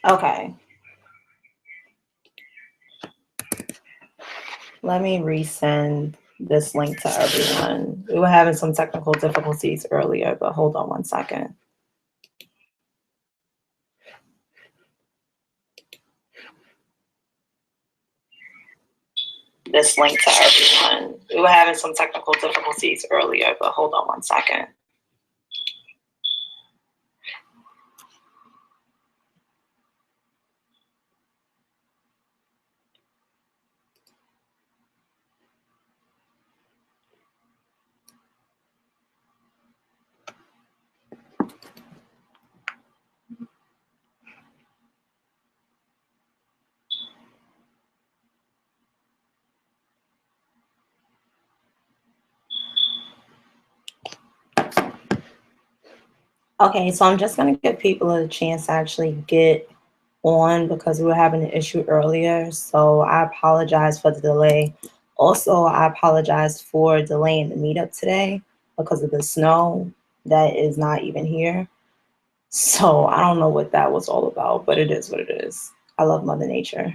Okay. Let me resend this link to everyone. We were having some technical difficulties earlier, but hold on one second. This link to everyone. We were having some technical difficulties earlier, but hold on one second. Okay, so I'm just going to give people a chance to actually get on because we were having an issue earlier. So I apologize for the delay. Also, I apologize for delaying the meetup today because of the snow that is not even here. So I don't know what that was all about, but it is what it is. I love Mother Nature.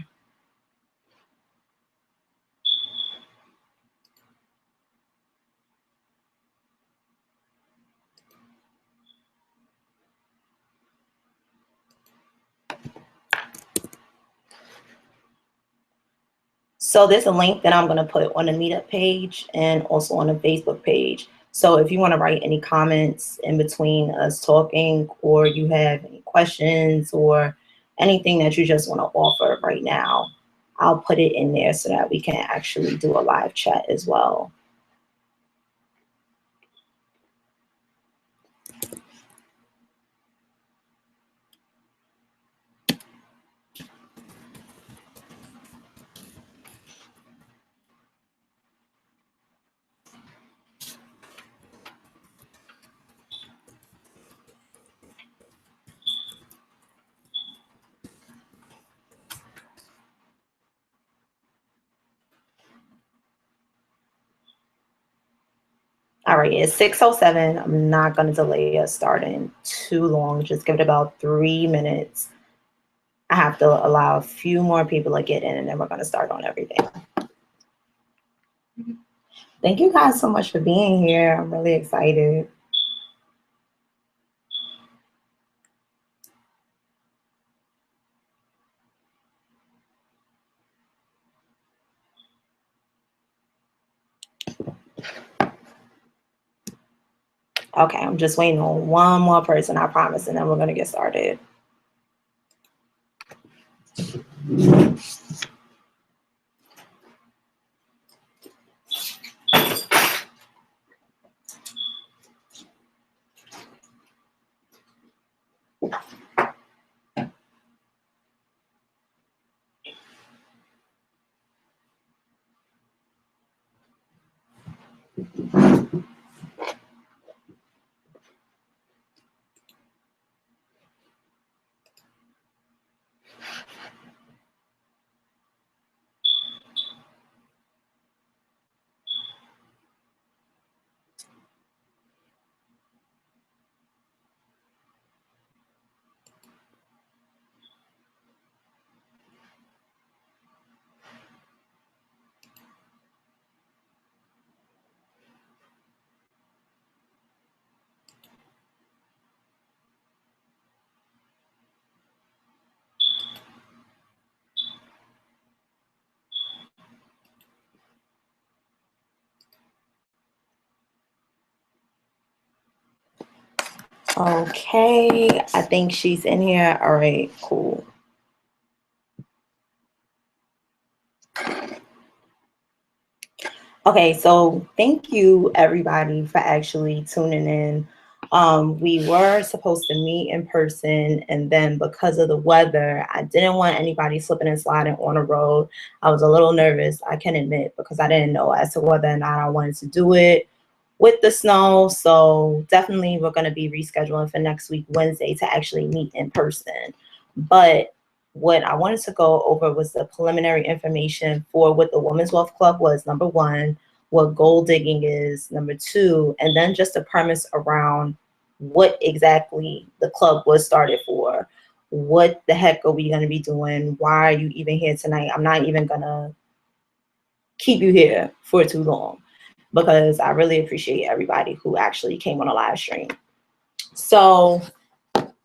So there's a link that I'm going to put on the meetup page and also on the Facebook page. So if you want to write any comments in between us talking, or you have any questions or anything that you just want to offer right now, I'll put it in there so that we can actually do a live chat as well. All right, it's 6:07. I'm not going to delay us starting too long. Just give it about 3 minutes. I have to allow a few more people to get in, and then we're going to start on everything. Thank you guys so much for being here. I'm really excited. Okay, I'm just waiting on one more person, I promise, and then we're going to get started. Okay, I think she's in here. All right, cool. Okay, so thank you everybody for actually tuning in. We were supposed to meet in person, and then because of the weather, I didn't want anybody slipping and sliding on the road. I was a little nervous, I can admit, because I didn't know as to whether or not I wanted to do it with the snow. So definitely we're going to be rescheduling for next week, Wednesday, to actually meet in person. But what I wanted to go over was the preliminary information for what the Women's Wealth Club was, number one, what gold digging is, number two, and then just the premise around what exactly the club was started for. what the heck are we going to be doing? Why are you even here tonight? I'm not even going to keep you here for too long, because I really appreciate everybody who actually came on a live stream. So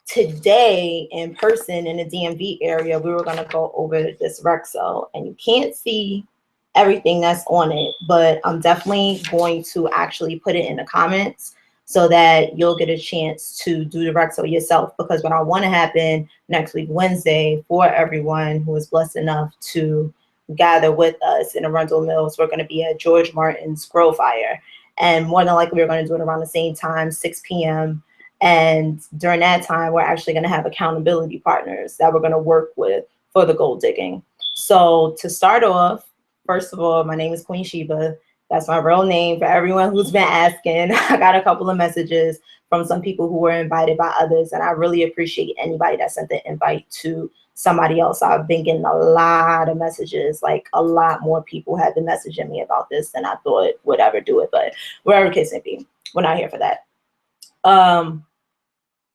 today in person in the DMV area, we were going to go over this rec cell, and you can't see everything that's on it, but I'm definitely going to actually put it in the comments so that you'll get a chance to do the rec cell yourself, because what I want to happen next week Wednesday for everyone who is blessed enough to gather with us in Arundel Mills, we're going to be at George Martin's Grow Fire, and more than likely we're going to do it around the same time, 6 p.m. And during that time, we're actually going to have accountability partners that we're going to work with for the gold digging. So to start off, first of all, my name is Queen Sheba. That's my real name for everyone who's been asking. I got a couple of messages from some people who were invited by others, and I really appreciate anybody that sent the invite to somebody else. I've been getting a lot of messages, like a lot more people have been messaging me about this than I thought would ever do it, but wherever the case may be, we're not here for that.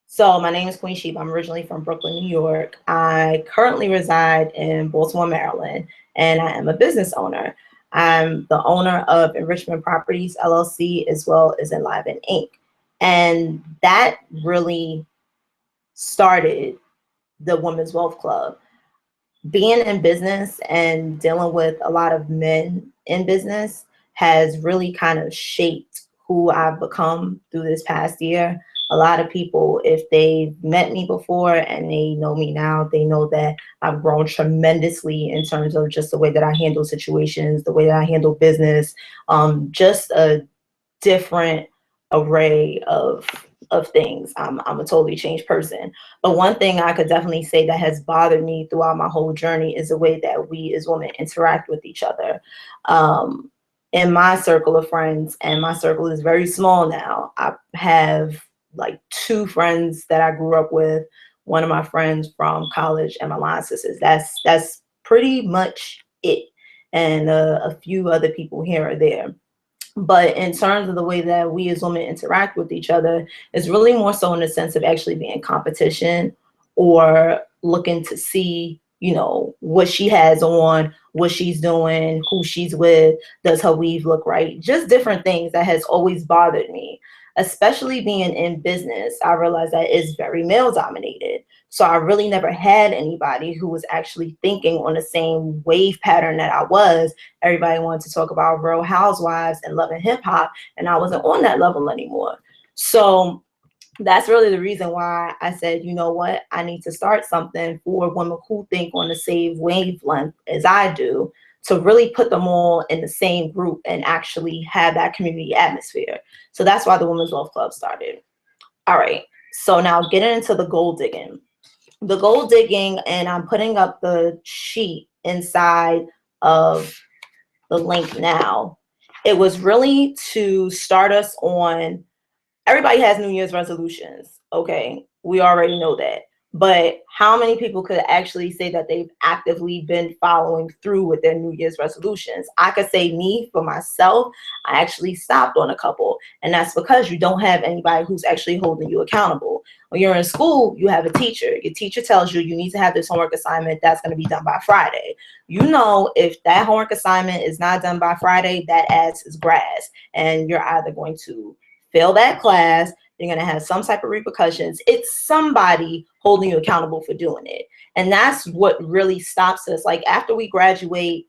So my name is Queen Sheba. I'm originally from Brooklyn, New York. I currently reside in Baltimore, Maryland, and I am a business owner. I'm the owner of Enrichment Properties, LLC, as well as Enliven, Inc. And that really started the Women's Wealth Club. Being in business and dealing with a lot of men in business has really kind of shaped who I've become through this past year. A lot of people, if they've met me before and they know me now, they know that I've grown tremendously in terms of just the way that I handle situations, the way that I handle business, just a different array of things. I'm a totally changed person. But one thing I could definitely say that has bothered me throughout my whole journey is the way that we as women interact with each other. In my circle of friends, and my circle is very small now, I have like 2 friends that I grew up with, one of my friends from college, and my line sisters. That's pretty much it, and a few other people here or there. But in terms of the way that we as women interact with each other, it's really more so in the sense of actually being competition or looking to see, you know, what she has on, what she's doing, who she's with, does her weave look right? Just different things that has always bothered me, especially being in business. I realized that it's very male dominated. So I really never had anybody who was actually thinking on the same wave pattern that I was. Everybody wanted to talk about Real Housewives and Love and Hip Hop, and I wasn't on that level anymore. So that's really the reason why I said, you know what, I need to start something for women who think on the same wavelength as I do, to really put them all in the same group and actually have that community atmosphere. So that's why the Women's Wealth Club started. All right, so now getting into the gold digging. The gold digging, and I'm putting up the sheet inside of the link now. It was really to start us on, everybody has New Year's resolutions. Okay, we already know that. But how many people could actually say that they've actively been following through with their New Year's resolutions? I could say me, for myself, I actually stopped on a couple. And that's because you don't have anybody who's actually holding you accountable. When you're in school, you have a teacher. Your teacher tells you you need to have this homework assignment that's going to be done by Friday. You know, if that homework assignment is not done by Friday, that ass is grass. And you're either going to fail that class, you're going to have some type of repercussions. It's somebody holding you accountable for doing it. And that's what really stops us. Like after we graduate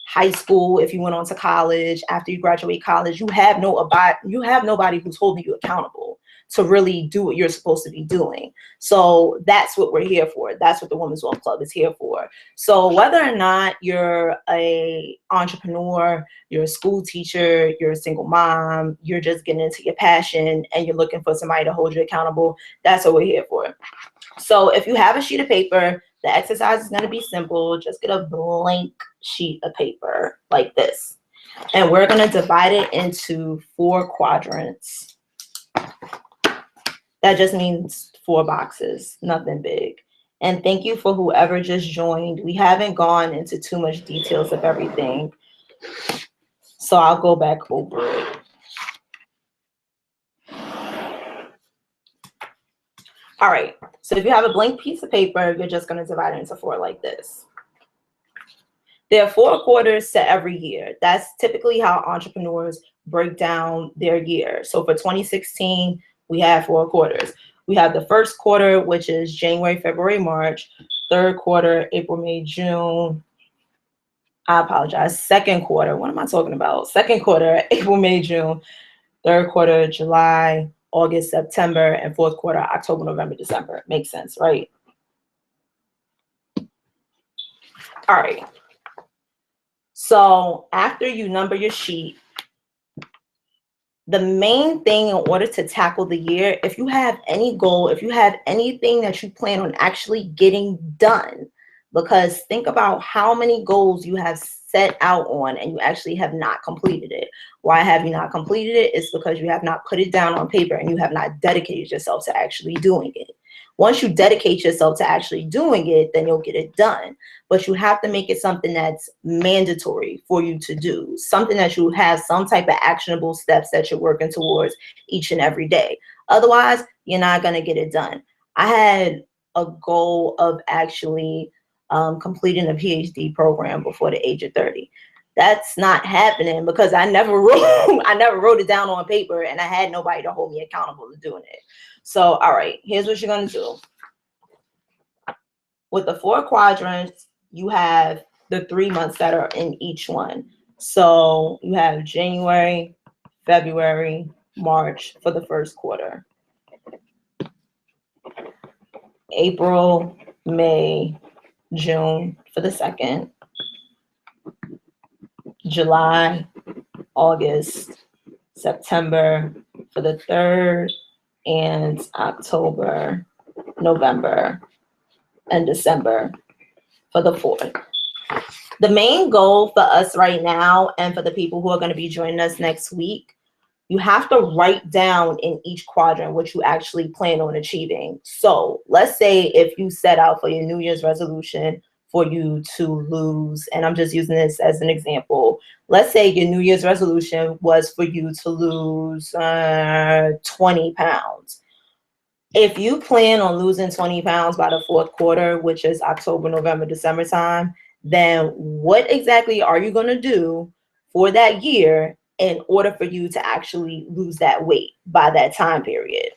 high school, if you went on to college, after you graduate college, you have nobody who's holding you accountable to really do what you're supposed to be doing. So that's what we're here for. That's what the Women's Wealth Club is here for. So whether or not you're a entrepreneur, you're a school teacher, you're a single mom, you're just getting into your passion and you're looking for somebody to hold you accountable, that's what we're here for. So if you have a sheet of paper, the exercise is going to be simple. Just get a blank sheet of paper like this. And we're going to divide it into 4 quadrants. That just means 4 boxes, nothing big. And thank you for whoever just joined. We haven't gone into too much details of everything, so I'll go back over it. All right, so if you have a blank piece of paper, you're just going to divide it into 4 like this. There are 4 quarters to every year. That's typically how entrepreneurs break down their year. So for 2016, we have 4 quarters. We have the first quarter, which is January, February, March. Third quarter, April, May, June. I apologize. Second quarter, what am I talking about? Second quarter, April, May, June. Third quarter, July, August, September, and fourth quarter, October, November, December. Makes sense, right? All right. So after you number your sheet, the main thing in order to tackle the year, if you have any goal, if you have anything that you plan on actually getting done, because think about how many goals you have set out on and you actually have not completed it. Why have you not completed it? It's because you have not put it down on paper and you have not dedicated yourself to actually doing it. Once you dedicate yourself to actually doing it, then you'll get it done. But you have to make it something that's mandatory for you to do, something that you have some type of actionable steps that you're working towards each and every day. Otherwise, you're not going to get it done. I had a goal of actually completing a PhD program before the age of 30. That's not happening because I never wrote it down on paper and I had nobody to hold me accountable to doing it. So, all right, here's what you're going to do. With the 4 quadrants, you have the 3 months that are in each one. So you have January, February, March for the first quarter. April, May, June for the second. July, August, September for the third, and October, November, and December for the fourth. The main goal for us right now, and for the people who are going to be joining us next week, you have to write down in each quadrant what you actually plan on achieving. So let's say if you set out for your New Year's resolution for you to lose, and I'm just using this as an example. Let's say your New Year's resolution was for you to lose 20 pounds. If you plan on losing 20 pounds by the fourth quarter, which is October, November, December time, then what exactly are you going to do for that year in order for you to actually lose that weight by that time period?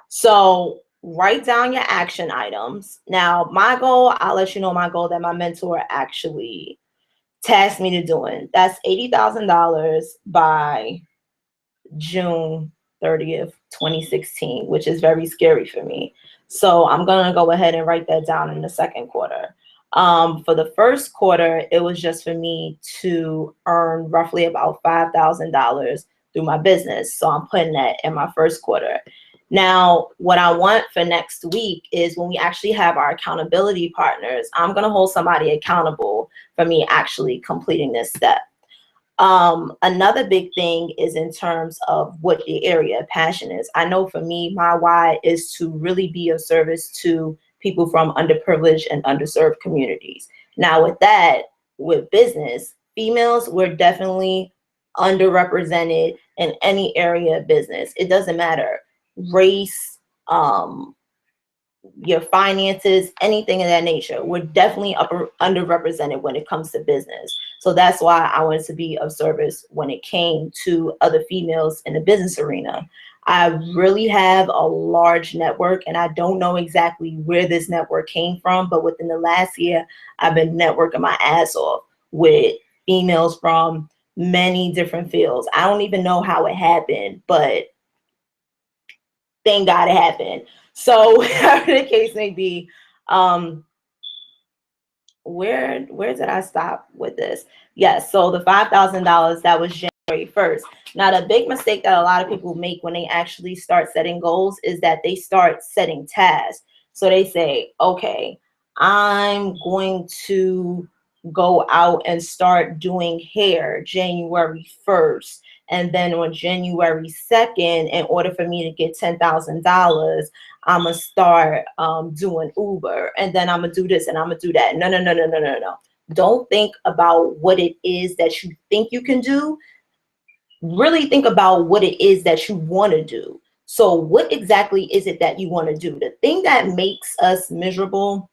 So write down your action items. Now, my goal, I'll let you know my goal that my mentor actually tasked me to doing. That's $80,000 by June 30th, 2016, which is very scary for me. So I'm going to go ahead and write that down in the second quarter. For the first quarter, it was just for me to earn roughly about $5,000 through my business. So I'm putting that in my first quarter. Now, what I want for next week is when we actually have our accountability partners, I'm going to hold somebody accountable for me actually completing this step. Another big thing is in terms of what your area of passion is. I know for me, my why is to really be of service to people from underprivileged and underserved communities. Now with that, with business, females, we're definitely underrepresented in any area of business. It doesn't matter race, your finances, anything of that nature. We're definitely underrepresented when it comes to business. So that's why I wanted to be of service when it came to other females in the business arena. I really have a large network, and I don't know exactly where this network came from, but within the last year, I've been networking my ass off with females from many different fields. I don't even know how it happened, but thank God it happened. So whatever the case may be, where did I stop with this? Yes, so the $5,000, that was January 1st. Now, the big mistake that a lot of people make when they actually start setting goals is that they start setting tasks. So they say, okay, I'm going to go out and start doing hair January 1st. And then on January 2nd, in order for me to get $10,000, I'm going to start doing Uber. And then I'm going to do this and I'm going to do that. No. Don't think about what it is that you think you can do. Really think about what it is that you want to do. So what exactly is it that you want to do? The thing that makes us miserable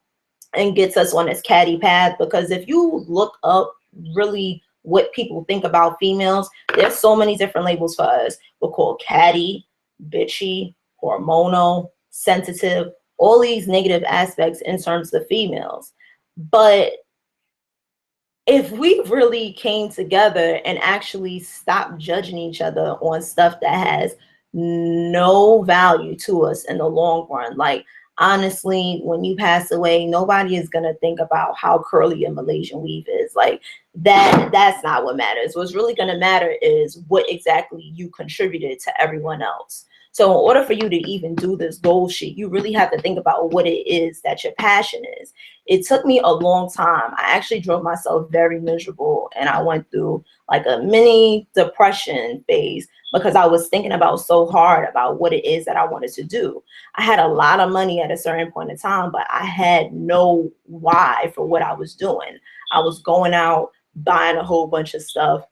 and gets us on this catty path, because if you look up really what people think about females, there's so many different labels for us. We're called catty, bitchy, hormonal, sensitive, all these negative aspects in terms of females. But if we really came together and actually stopped judging each other on stuff that has no value to us in the long run, like honestly, when you pass away, nobody is gonna think about how curly a Malaysian weave is. Like that's not what matters. What's really gonna matter is what exactly you contributed to everyone else. So in order for you to even do this goal sheet, you really have to think about what it is that your passion is. It took me a long time. I actually drove myself very miserable, and I went through like a mini depression phase because I was thinking about so hard about what it is that I wanted to do. I had a lot of money at a certain point in time, but I had no why for what I was doing. I was going out, buying a whole bunch of stuff.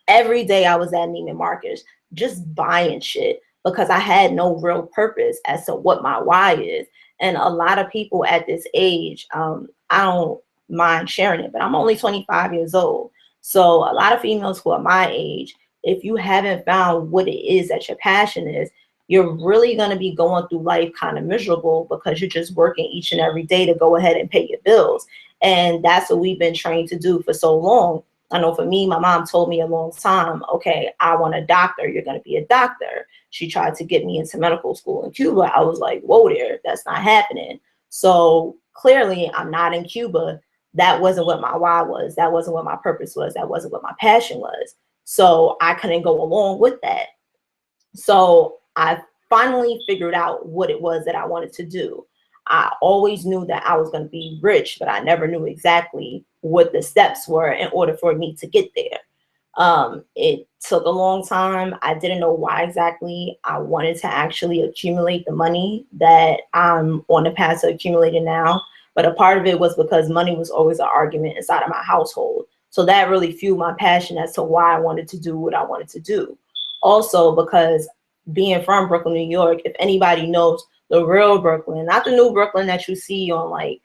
Every day I was at Neiman Marcus just buying shit because I had no real purpose as to what my why is. And a lot of people at this age, I don't mind sharing it, but I'm only 25 years old. So a lot of females who are my age, if you haven't found what it is that your passion is, you're really going to be going through life kind of miserable because you're just working each and every day to go ahead and pay your bills. And that's what we've been trained to do for so long. I know for me, my mom told me a long time, okay, I want a doctor. You're going to be a doctor. She tried to get me into medical school in Cuba. I was like, whoa there, that's not happening. So clearly I'm not in Cuba. That wasn't what my why was. That wasn't what my purpose was. That wasn't what my passion was. So I couldn't go along with that. So I finally figured out what it was that I wanted to do. I always knew that I was going to be rich, but I never knew exactly what the steps were in order for me to get there. It took a long time. I didn't know why exactly I wanted to actually accumulate the money that I'm on the path to accumulating now. But a part of it was because money was always an argument inside of my household. So that really fueled my passion as to why I wanted to do what I wanted to do. Also, because being from Brooklyn, New York, if anybody knows the real Brooklyn, not the new Brooklyn that you see on like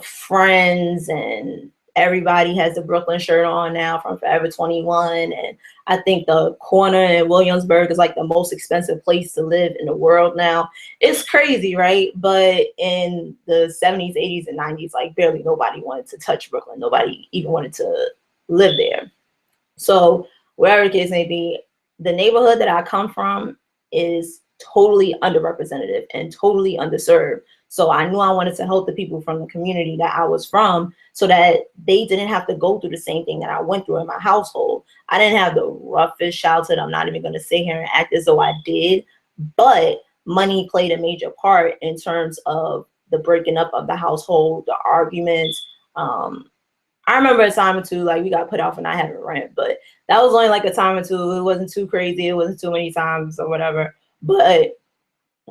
Friends, and everybody has the Brooklyn shirt on now from Forever 21. And I think the corner in Williamsburg is like the most expensive place to live in the world now. It's crazy, right? But in the 70s, 80s, and 90s, like barely nobody wanted to touch Brooklyn. Nobody even wanted to live there. So wherever the case may be, the neighborhood that I come from is totally underrepresented and totally underserved. So I knew I wanted to help the people from the community that I was from so that they didn't have to go through the same thing that I went through in my household. I didn't have the roughest childhood. I'm not even going to sit here and act as though I did, but money played a major part in terms of the breaking up of the household, the arguments. I remember a time or two, like we got put off for not having rent, but that was only like a time or two. It wasn't too crazy. It wasn't too many times or whatever. But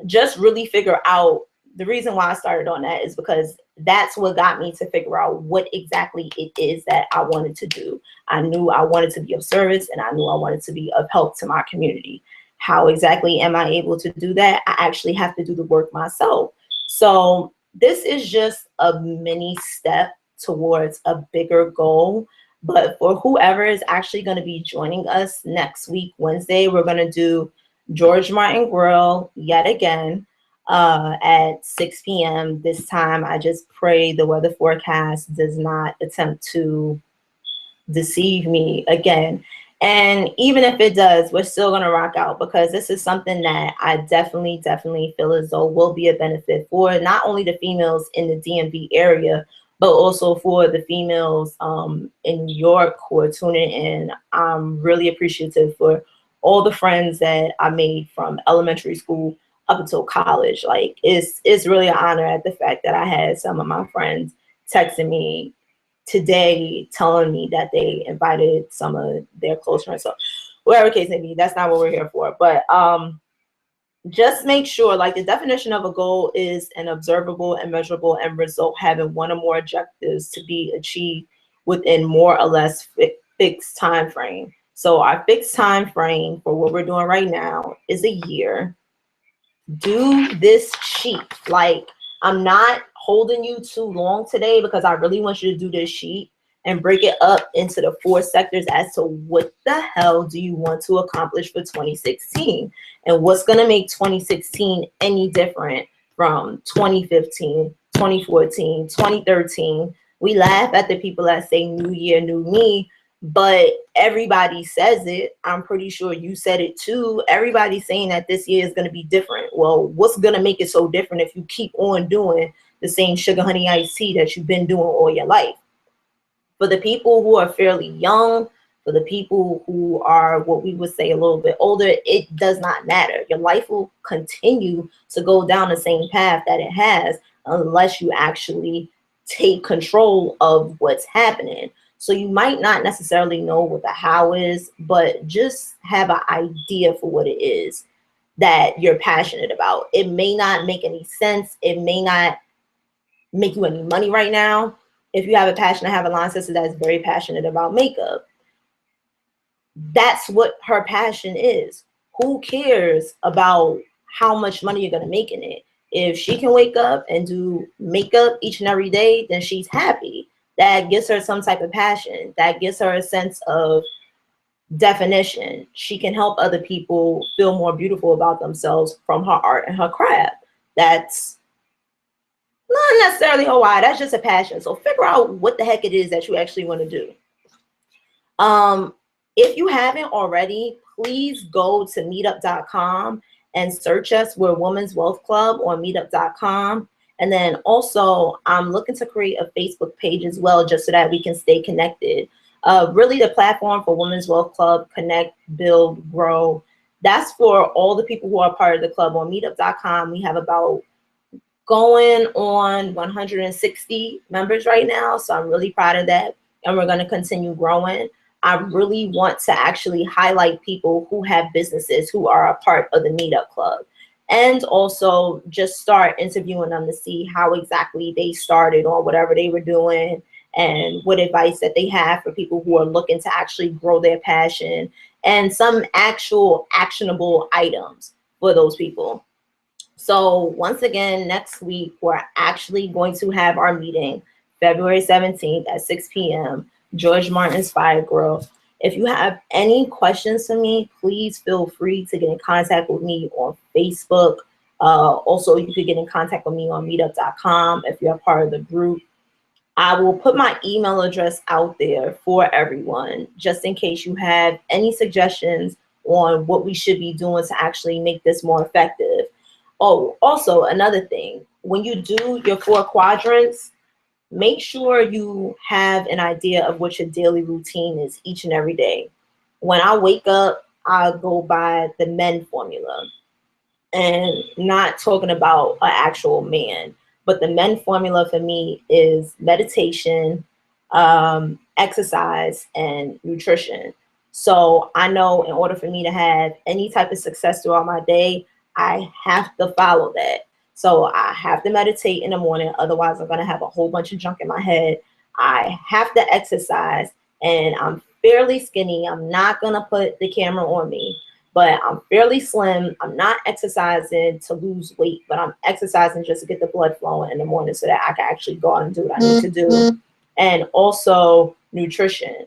just really figure out the reason why I started on that is because that's what got me to figure out what exactly it is that I wanted to do. I knew I wanted to be of service, and I knew I wanted to be of help to my community. How exactly am I able to do that? I actually have to do the work myself. So this is just a mini step towards a bigger goal. But for whoever is actually going to be joining us next week, Wednesday, we're going to do George Martin Grill yet again at 6 p.m. This time, I just pray the weather forecast does not attempt to deceive me again. And even if it does, we're still going to rock out because this is something that I definitely feel as though will be a benefit for not only the females in the DMV area, but also for the females in New York who are tuning in. I'm really appreciative for all the friends that I made from elementary school up until college. Like it's really an honor at the fact that I had some of my friends texting me today telling me that they invited some of their close friends. So whatever case may be, that's not what we're here for. But just make sure, like, the definition of a goal is an observable and measurable end result having one or more objectives to be achieved within more or less fixed time frame. So our fixed time frame for what we're doing right now is a year. Do this sheet. Like, I'm not holding you too long today because I really want you to do this sheet and break it up into the 4 sectors as to what the hell do you want to accomplish for 2016 and what's going to make 2016 any different from 2015, 2014, 2013. We laugh at the people that say new year, new me, but everybody says it. I'm pretty sure you said it too. Everybody's saying that this year is going to be different. Well, what's going to make it so different if you keep on doing the same sugar honey iced tea that you've been doing all your life? For the people who are fairly young, for the people who are what we would say a little bit older, it does not matter. Your life will continue to go down the same path that it has unless you actually take control of what's happening. So you might not necessarily know what the how is, but just have an idea for what it is that you're passionate about. It may not make any sense. It may not make you any money right now. If you have a passion, I have a line sister that's very passionate about makeup. That's what her passion is. Who cares about how much money you're going to make in it? If she can wake up and do makeup each and every day, then she's happy. That gives her some type of passion. That gives her a sense of definition. She can help other people feel more beautiful about themselves from her art and her craft. That's not necessarily her why. That's just a passion. So figure out what the heck it is that you actually want to do. If you haven't already, please go to meetup.com and search us. We're Women's Wealth Club on meetup.com. And then also, I'm looking to create a Facebook page as well, just so that we can stay connected. Really, the platform for Women's Wealth Club, connect, build, grow. That's for all the people who are part of the club. On meetup.com, we have about going on 160 members right now. So I'm really proud of that. And we're going to continue growing. I really want to actually highlight people who have businesses who are a part of the Meetup Club. And also just start interviewing them to see how exactly they started or whatever they were doing and what advice that they have for people who are looking to actually grow their passion and some actual actionable items for those people. So once again, next week, we're actually going to have our meeting February 17th at 6 p.m. George Martin's Fire Grill. If you have any questions for me, please feel free to get in contact with me on Facebook. Also, you could get in contact with me on meetup.com if you're a part of the group. I will put my email address out there for everyone, just in case you have any suggestions on what we should be doing to actually make this more effective. Oh, also another thing, when you do your 4 quadrants, make sure you have an idea of what your daily routine is each and every day. When I wake up, I go by the men formula, and not talking about an actual man, but the men formula for me is meditation, exercise, and nutrition. So I know in order for me to have any type of success throughout my day, I have to follow that. So I have to meditate in the morning. Otherwise, I'm going to have a whole bunch of junk in my head. I have to exercise, and I'm fairly skinny. I'm not going to put the camera on me, but I'm fairly slim. I'm not exercising to lose weight, but I'm exercising just to get the blood flowing in the morning so that I can actually go out and do what I need to do. And also nutrition.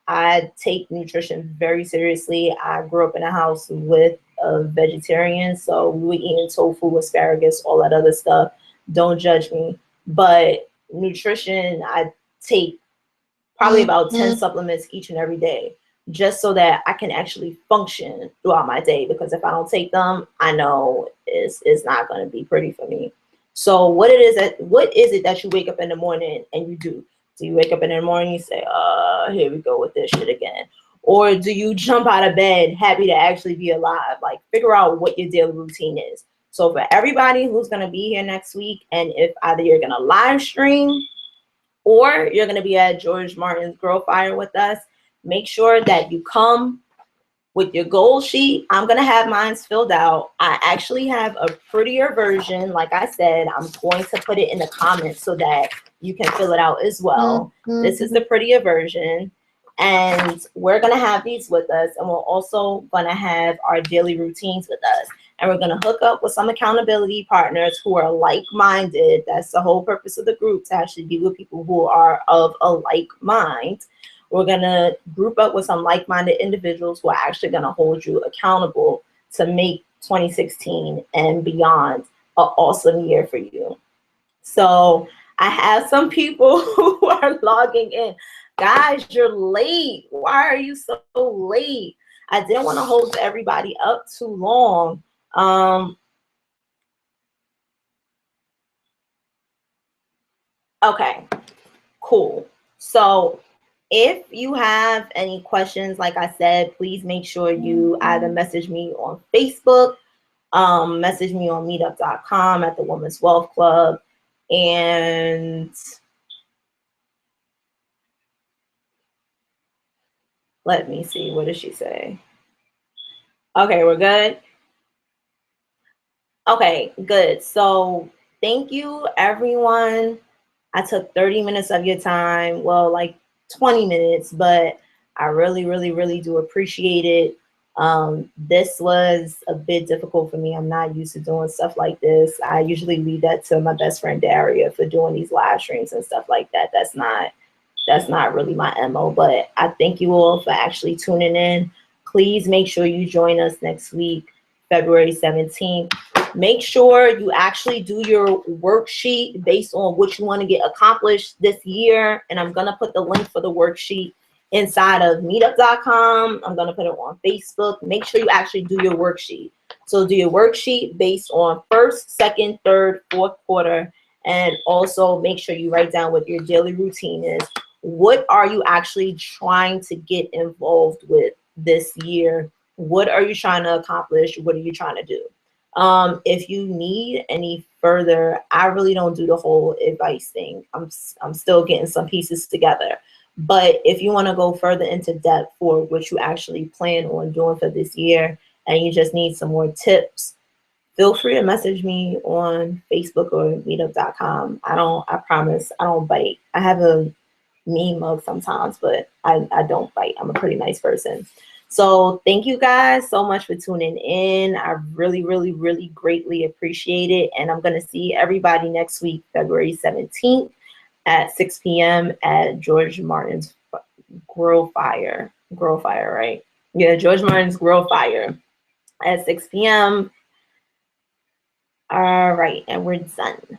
I take nutrition very seriously. I grew up in a house with a vegetarian, so we were eating tofu, asparagus, all that other stuff. Don't judge me. But nutrition, I take probably about 10 supplements each and every day, just so that I can actually function throughout my day. Because if I don't take them, I know it's not going to be pretty for me. So what is it that you wake up in the morning and you do? Do you wake up in the morning and you say, here we go with this shit again? Or do you jump out of bed happy to actually be alive? Like, figure out what your daily routine is. So for everybody who's going to be here next week, and if either you're going to live stream or you're going to be at George Martin's Grill Fire with us, make sure that you come with your goal sheet. I'm going to have mine filled out. I actually have a prettier version. Like I said, I'm going to put it in the comments so that you can fill it out as well. This is the prettier version. And we're going to have these with us, and we're also going to have our daily routines with us. And we're going to hook up with some accountability partners who are like-minded. That's the whole purpose of the group, to actually be with people who are of a like mind. We're going to group up with some like-minded individuals who are actually going to hold you accountable to make 2016 and beyond an awesome year for you. So I have some people who are logging in. Guys, you're late. Why are you so late? I didn't want to hold everybody up too long. Okay, cool. So if you have any questions, like I said, please make sure you either message me on Facebook, message me on meetup.com at the Women's Wealth Club, and let me see, what did she say? Okay, we're good. Okay, good. So thank you, everyone. I took 30 minutes of your time. Well, like 20 minutes, but I really, really, really do appreciate it. This was a bit difficult for me. I'm not used to doing stuff like this. I usually leave that to my best friend Daria for doing these live streams and stuff like that. That's not really my MO, but I thank you all for actually tuning in. Please make sure you join us next week, February 17th. Make sure you actually do your worksheet based on what you want to get accomplished this year. And I'm going to put the link for the worksheet inside of meetup.com. I'm going to put it on Facebook. Make sure you actually do your worksheet. So do your worksheet based on first, second, third, fourth quarter. And also make sure you write down what your daily routine is. What are you actually trying to get involved with this year? What are you trying to accomplish? What are you trying to do? If you need any further, I really don't do the whole advice thing. I'm still getting some pieces together. But if you want to go further into depth for what you actually plan on doing for this year, and you just need some more tips, feel free to message me on Facebook or meetup.com. I promise I don't bite. I have a mean mug sometimes, but I don't bite. I'm a pretty nice person. So thank you guys so much for tuning in. I really, really, really greatly appreciate it. And I'm going to see everybody next week, February 17th at 6 p.m. at George Martin's Grill Fire. Grill Fire, right? Yeah, George Martin's Grill Fire at 6 p.m. All right, and we're done.